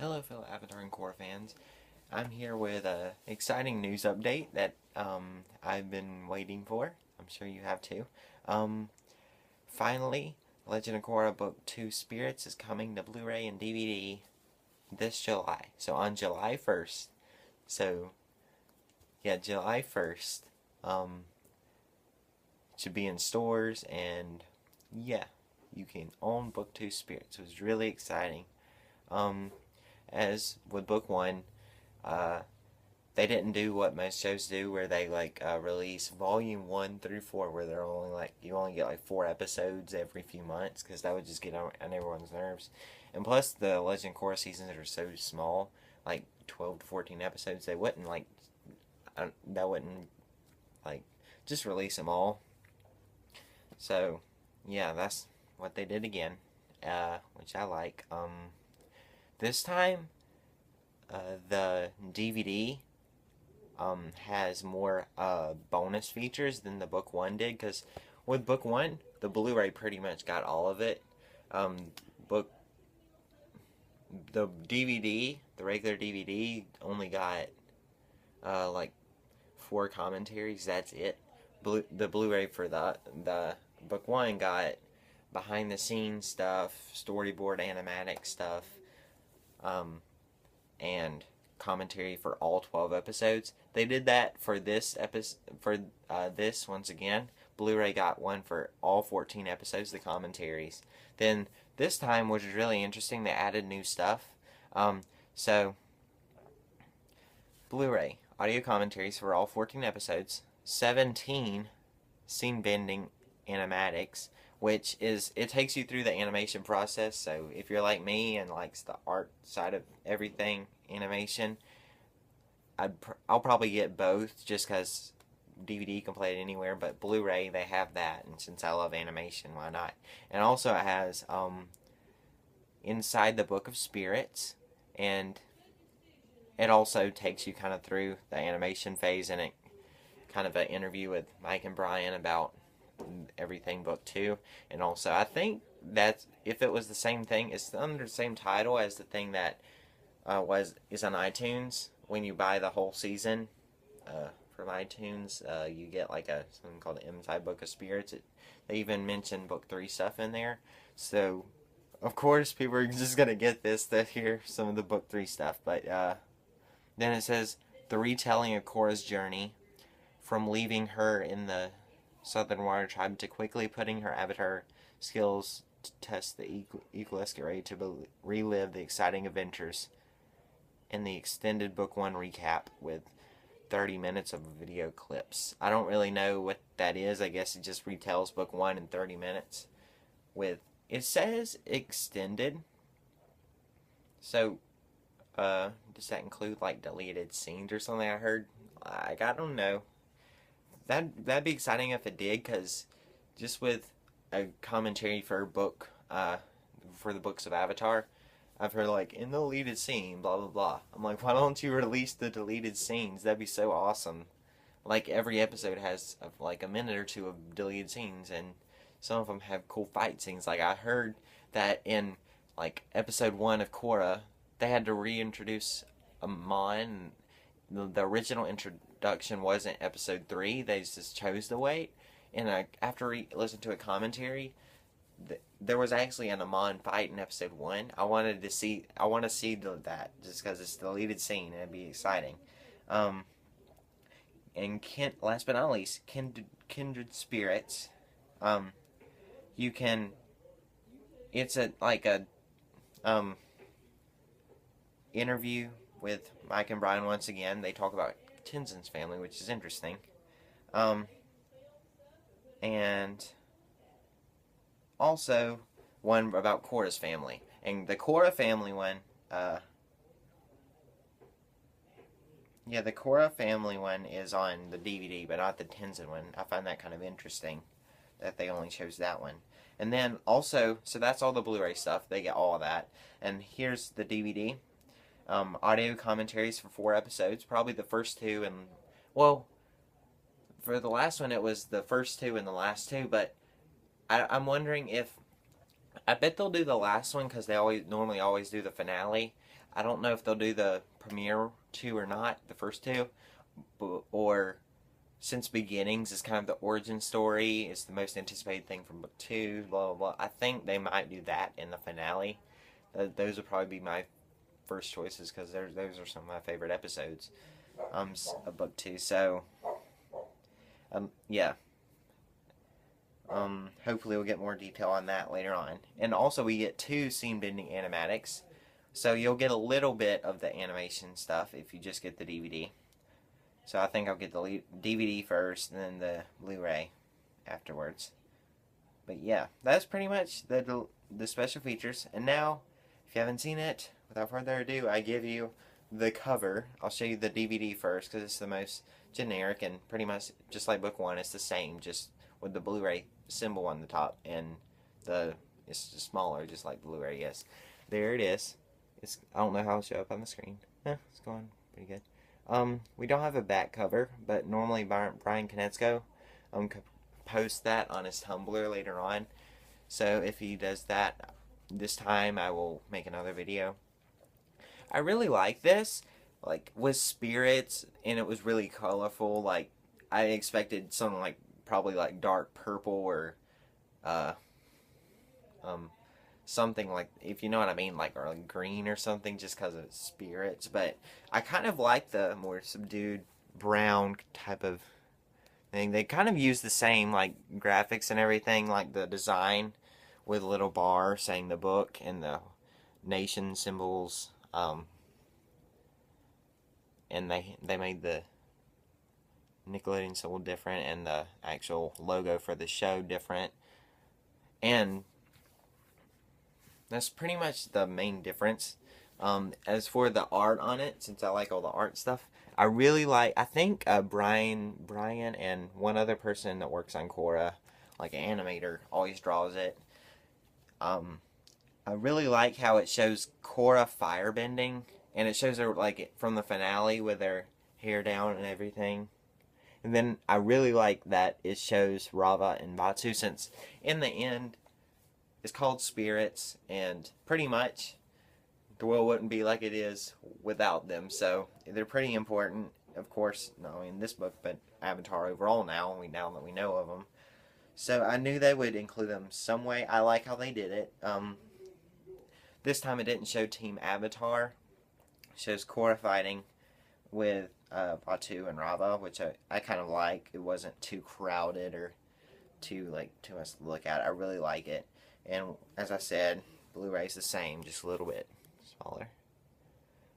Hello, fellow Avatar and Korra fans. I'm here with a exciting news update that I've been waiting for. I'm sure you have too. Um, Finally, Legend of Korra Book 2 Spirits is coming to Blu-ray and DVD this July. So on July 1st. So, yeah, July 1st. It should be in stores, and yeah, you can own Book 2 Spirits. It was really exciting. Um, as with Book 1, uh, they didn't do what most shows do, where they release volume 1 through 4, where they're only you only get 4 episodes every few months, because that would just get on everyone's nerves. And plus, the Legend Korra seasons are so small, like 12 to 14 episodes. They wouldn't that wouldn't just release them all. So yeah, that's what they did again, which I like. This time, the DVD has more bonus features than the book 1 did, because with book 1, the Blu-ray pretty much got all of it. Book the DVD, the regular DVD, only got like 4 commentaries. That's it. The Blu-ray for the book 1 got behind the scenes stuff, storyboard animatic stuff, and commentary for all 12 episodes. They did that for this episode. For this, once again, Blu-ray got one for all 14 episodes, the commentaries. Then this time, which is really interesting, they added new stuff. So Blu-ray audio commentaries for all 14 episodes, 17 scene bending animatics, which is, it takes you through the animation process. So if you're like me and likes the art side of everything, animation, I'll probably get both, just because DVD can play it anywhere, but Blu-ray, they have that, and since I love animation, why not? And also it has Inside the Book of Spirits, and it also takes you kind of through the animation phase, and it kind of an interview with Mike and Brian about everything book 2. And also, I think that if it was the same thing, it's under the same title as the thing that is on iTunes. When you buy the whole season from iTunes, you get something called Inside Book of Spirits. They even mention book 3 stuff in there. So of course people are just gonna get this to hear some of the book 3 stuff. But then it says the retelling of Korra's journey from leaving her in the Southern Water Tribe to quickly putting her avatar skills to test the Equalist, get ready to relive the exciting adventures in the extended book 1 recap with 30 minutes of video clips. I don't really know what that is. I guess it just retells book 1 in 30 minutes. It says extended. So, does that include deleted scenes or something? I heard. I don't know. That'd be exciting if it did, because just with a commentary for for the books of Avatar, I've heard in the deleted scene, blah blah blah. I'm like, why don't you release the deleted scenes? That'd be so awesome. Every episode has a minute or two of deleted scenes, and some of them have cool fight scenes. I heard that in episode 1 of Korra, they had to reintroduce Amon. The original introduction wasn't episode 3. They just chose to wait. And after listening to a commentary, there was actually an Amon fight in episode 1. I want to see that, just because it's the deleted scene and it'd be exciting. And last but not least, Kindred Spirits. You can. It's a interview with Mike and Brian once again. They talk about Tenzin's family, which is interesting. And also one about Korra's family. And the Korra family one, the Korra family one is on the DVD, but not the Tenzin one. I find that kind of interesting that they only chose that one. And then also, so that's all the Blu-ray stuff. They get all of that. And here's the DVD. Audio commentaries for 4 episodes. Probably the first 2 and... Well, for the last one it was the first 2 and the last 2, but I'm wondering if I bet they'll do the last one because they normally always do the finale. I don't know if they'll do the premiere two or not, the first two, or since beginnings is kind of the origin story. It's the most anticipated thing from book two. Blah blah blah. I think they might do that in the finale. Those would probably be my first choices because those are some of my favorite episodes of book two. So yeah. Hopefully we'll get more detail on that later on. And also we get two scene-bending animatics. So you'll get a little bit of the animation stuff if you just get the DVD. So I think I'll get the DVD first and then the Blu-ray afterwards. But yeah, that's pretty much the special features. And now, if you haven't seen it, without further ado, I give you the cover. I'll show you the DVD first because it's the most generic and pretty much just like book one. It's the same, just with the Blu-ray symbol on the top and it's just smaller, just like Blu-ray. Yes, there it is. I don't know how it'll show up on the screen. It's going pretty good. We don't have a back cover, but normally Brian Konietzko posts that on his Tumblr later on. So if he does that this time, I will make another video. I really like this, like with spirits, and it was really colorful. Like I expected something like probably like dark purple or something like, if you know what I mean, like, or like green or something, just because of spirits. But I kind of like the more subdued brown type of thing. They kind of use the same like graphics and everything, like the design with a little bar saying the book and the nation symbols. And they made the Nickelodeon symbol different and the actual logo for the show different. And that's pretty much the main difference. As for the art on it, since I like all the art stuff, I really like, I think Brian and one other person that works on Korra, like an animator, always draws it. I really like how it shows Korra firebending, and it shows her like from the finale with her hair down and everything. And then I really like that it shows Rava and Batu, since in the end it's called Spirits, and pretty much the world wouldn't be like it is without them. So they're pretty important, of course, not only in this book, but Avatar overall now that we know of them. So I knew they would include them some way. I like how they did it. This time it didn't show Team Avatar. It shows Korra fighting with Batu and Rava, which I kind of like. It wasn't too crowded or too much to look at. I really like it. And as I said, Blu-ray's the same, just a little bit smaller.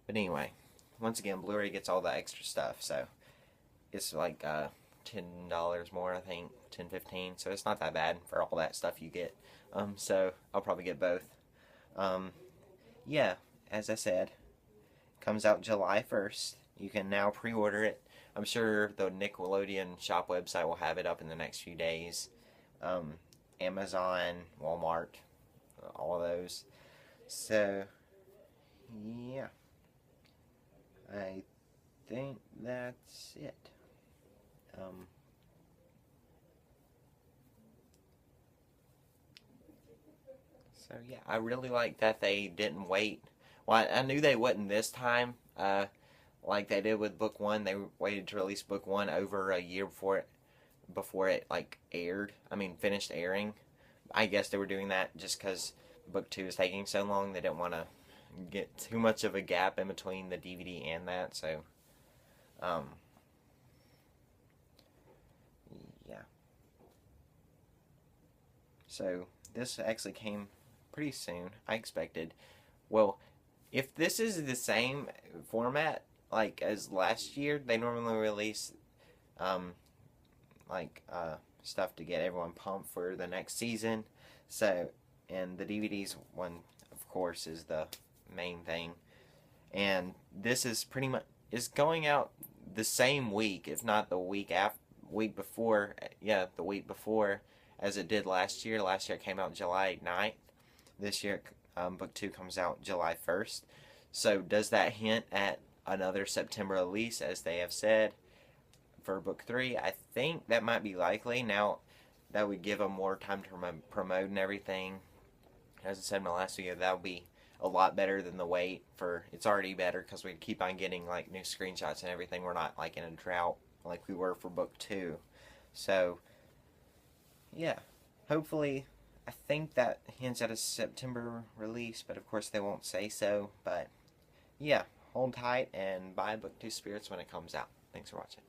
But anyway, once again, Blu-ray gets all the extra stuff, so it's like $10 more, I think, 10, 15. So it's not that bad for all that stuff you get. So I'll probably get both. Yeah, as I said, comes out July 1st. You can now pre-order it. I'm sure the Nickelodeon shop website will have it up in the next few days. Amazon, Walmart, all of those. So, yeah. I think that's it. So yeah, I really like that they didn't wait. Well, I knew they wouldn't this time. Like they did with book one, they waited to release book one over a year before it like aired. I mean, finished airing. I guess they were doing that just because book two is taking so long. They didn't want to get too much of a gap in between the DVD and that. So, yeah. So this actually came pretty soon. I expected. Well, if this is the same format like as last year, they normally release stuff to get everyone pumped for the next season. So, and the DVDs one, of course, is the main thing. And this is pretty much going out the same week, if not the week before. Yeah, the week before, as it did last year. Last year it came out July 9th. This year, book two comes out July 1st. So does that hint at another September release, as they have said, for book three? I think that might be likely. Now, that would give them more time to promote and everything. As I said in my last video, that'll be a lot better than the wait for. It's already better because we keep on getting like new screenshots and everything. We're not like in a drought like we were for book 2. So yeah, hopefully, I think that hints at a September release, but of course they won't say so. But yeah, hold tight and buy book 2 Spirits when it comes out. Thanks for watching.